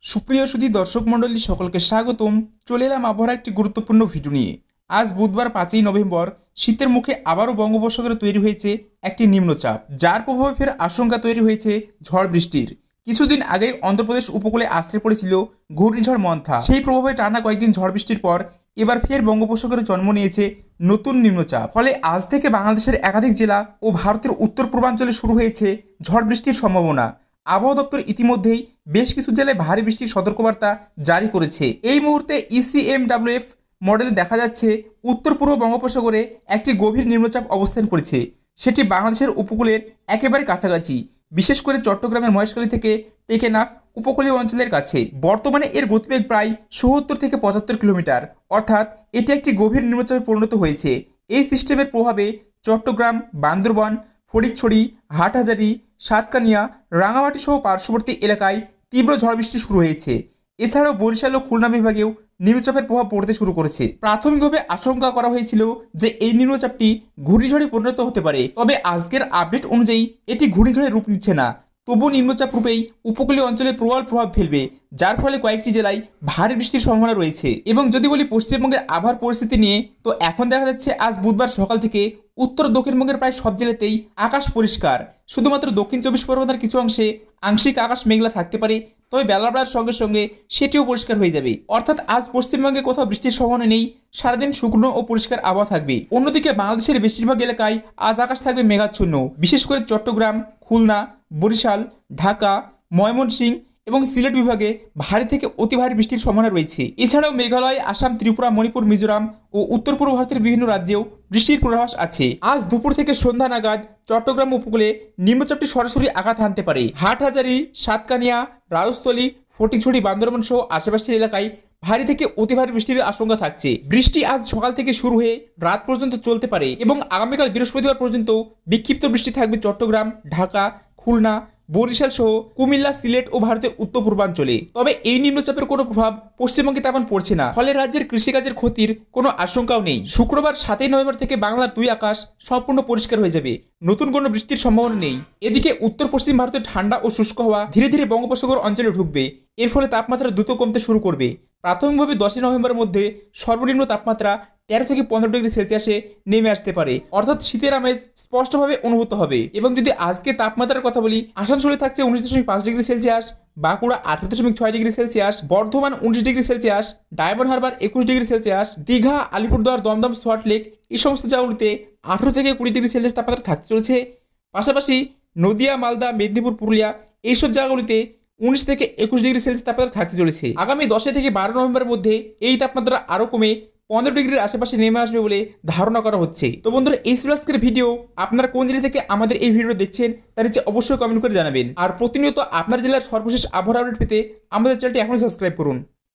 সুপ্রিয় সুধী দর্শক মণ্ডলী সকলকে স্বাগতম। চলে এলাম আবহাওয়ার একটি গুরুত্বপূর্ণ ভিডিও নিয়ে। আজ বুধবার 5ই নভেম্বর শীতের মুখে আবারও বঙ্গোপসাগরে তৈরি হয়েছে একটি নিম্নচাপ, যার প্রভাবে ফের আশঙ্কা তৈরি হয়েছে ঝড় বৃষ্টির। কিছুদিন আগে অন্ধ্রপ্রদেশ উপকূলে আশ্রে পড়েছিল ঘূর্ণিঝড় মন্থা। সেই প্রভাবে টানা কয়েকদিন ঝড় বৃষ্টির পর এবার ফের বঙ্গোপসাগরে জন্ম নিয়েছে নতুন নিম্নচাপ। ফলে আজ থেকে বাংলাদেশের একাধিক জেলা ও ভারতের উত্তর পূর্বাঞ্চলে শুরু হয়েছে ঝড় বৃষ্টির সম্ভাবনা। আবহাওয়া দপ্তর ইতিমধ্যেই বেশ কিছু জেলায় ভারী বৃষ্টির সতর্কবার্তা জারি করেছে। এই মুহূর্তে ইসিএমডব্লিউএফ মডেলে দেখা যাচ্ছে উত্তর পূর্ব বঙ্গোপসাগরে একটি গভীর নিম্নচাপ অবস্থান করেছে। সেটি বাংলাদেশের উপকূলের একেবারে কাছাকাছি, বিশেষ করে চট্টগ্রামের মহেশখালী থেকে টেকেনাফ উপকূলীয় অঞ্চলের কাছে। বর্তমানে এর গতিবেগ প্রায় ৭০ থেকে ৭৫ কিলোমিটার, অর্থাৎ এটি একটি গভীর নিম্নচাপে পরিণত হয়েছে। এই সিস্টেমের প্রভাবে চট্টগ্রাম, বান্দরবান, ফটিকছড়ি, হাটহাজারী, সাতকানিয়া, রাঙামাটি সহ পার্শ্ববর্তী এলাকায় তীব্র ঝড় বৃষ্টি শুরু হয়েছে। এছাড়াও বরিশাল ও খুলনা বিভাগেও নিম্নচাপের প্রভাব পড়তে শুরু করেছে। প্রাথমিকভাবে আশঙ্কা করা হয়েছিল যে এই নিম্নচাপটি ঘূর্ণিঝড়ে পরিণত হতে পারে, তবে আজকের আপডেট অনুযায়ী এটি ঘূর্ণিঝড়ের রূপ নিচ্ছে না। তবু নিম্নচাপ রূপেই উপকূলীয় অঞ্চলে প্রবল প্রভাব ফেলবে, যার ফলে কয়েকটি জেলায় ভারী বৃষ্টির সম্ভাবনা রয়েছে। এবং যদি বলি পশ্চিমবঙ্গের আবহাওয়ার পরিস্থিতি নিয়ে, তো এখন দেখা যাচ্ছে আজ বুধবার সকাল থেকে উত্তর দক্ষিণবঙ্গের প্রায় সব জেলাতেই আকাশ পরিষ্কার। শুধুমাত্র দক্ষিণ 24 পরগনার কিছু অংশে আংশিক আকাশ মেঘলা থাকতে পারে, তবে বেলা বাড়ার সঙ্গে সঙ্গে সেটিও পরিষ্কার হয়ে যাবে। অর্থাৎ আজ পশ্চিমবঙ্গে কোথাও বৃষ্টির সম্ভাবনা নেই, সারাদিন শুকনো ও পরিষ্কার আবহাওয়া থাকবে। অন্যদিকে বাংলাদেশের বেশিরভাগ এলাকায় আজ আকাশ থাকবে মেঘাচ্ছন্ন, বিশেষ করে চট্টগ্রাম, খুলনা, বরিশাল, ঢাকা, ময়মনসিংহ এবং সিলেট বিভাগে ভারী থেকে অতি ভারী বৃষ্টির সম্ভাবনা রয়েছে। এছাড়াও মেঘালয়, আসাম, ত্রিপুরা, মণিপুর, মিজোরাম ও উত্তর পূর্ব ভারতের বিভিন্ন রাজ্যেও বৃষ্টির পূর্বাভাস আছে। আজ দুপুর থেকে সন্ধ্যা নাগাদ চট্টগ্রাম উপকূলে নিম্নচাপটি সরাসরি আঘাত হানতে পারে। হাটহাজারী, সাতকানিয়া, রাজস্থলী, ফটিকছড়ি, বান্দরবান সহ আশেপাশের এলাকায় ভারী থেকে অতি ভারী বৃষ্টির আশঙ্কা থাকছে। বৃষ্টি আজ সকাল থেকে শুরু হয়ে রাত পর্যন্ত চলতে পারে এবং আগামীকাল বৃহস্পতিবার পর্যন্ত বিক্ষিপ্ত বৃষ্টি থাকবে চট্টগ্রাম, ঢাকা, খুলনা, বরিশাল সহ কুমিল্লা, সিলেট ও ভারতের উত্তর পূর্বাঞ্চলে। তবে এই নিম্নচাপের কোনো প্রভাব পশ্চিমবঙ্গে তেমন পড়ছে না, ফলে রাজ্যের কৃষিকাজের ক্ষতির কোনো আশঙ্কাও নেই। শুক্রবার 7ই নভেম্বর থেকে বাংলার দুই আকাশ সম্পূর্ণ পরিষ্কার হয়ে যাবে, নতুন কোনো বৃষ্টির সম্ভাবনা নেই। এদিকে উত্তর পশ্চিম ভারতের ঠান্ডা ও শুষ্ক হওয়া ধীরে ধীরে বঙ্গোপসাগর অঞ্চলে ঢুকবে, এর ফলে তাপমাত্রা দ্রুত কমতে শুরু করবে। প্রাথমিকভাবে 10ই নভেম্বরের মধ্যে সর্বনিম্ন তাপমাত্রা 13 থেকে 15 ডিগ্রি সেলসিয়াসে নেমে আসতে পারে, অর্থাৎ শীতের আমেজ স্পষ্টভাবে অনুভূত হবে। এবং যদি আজকে তাপমাত্রার কথা বলি, আসানসোলে থাকছে 19.5 degree Celsius, Bankura 18.6 degree Celsius, Bardhaman 19 degree Celsius, Diamond Harbour 21 degree Celsius, Digha, Alipurduar, Dum Dum, Salt Lake এই সমস্ত জায়গাগুলিতে 18 থেকে 20 ডিগ্রি সেলসিয়াস তাপমাত্রা থাকতে চলেছে। পাশাপাশি নদিয়া, মালদা, মেদিনীপুর, পুরুলিয়া এইসব জায়গাগুলিতে 19 থেকে 21 ডিগ্রি সেলসিয়াস তাপমাত্রা থাকতে চলেছে। আগামী 10 থেকে 12 নভেম্বরের মধ্যে এই তাপমাত্রা আরও কমে 15 ডিগ্রির আশেপাশে নেমে আসবে বলে ধারণা করা হচ্ছে। তো বন্ধুরা, এই ছিল আজকের ভিডিও। আপনারা কোন জেলা থেকে আমাদের এই ভিডিও দেখছেন তার নিচে অবশ্যই কমেন্ট করে জানাবেন। আর প্রতিনিয়ত আপনার জেলার সর্বশেষ আবহাওয়া আপডেট পেতে আমাদের চ্যানেলটি এখনই সাবস্ক্রাইব করুন।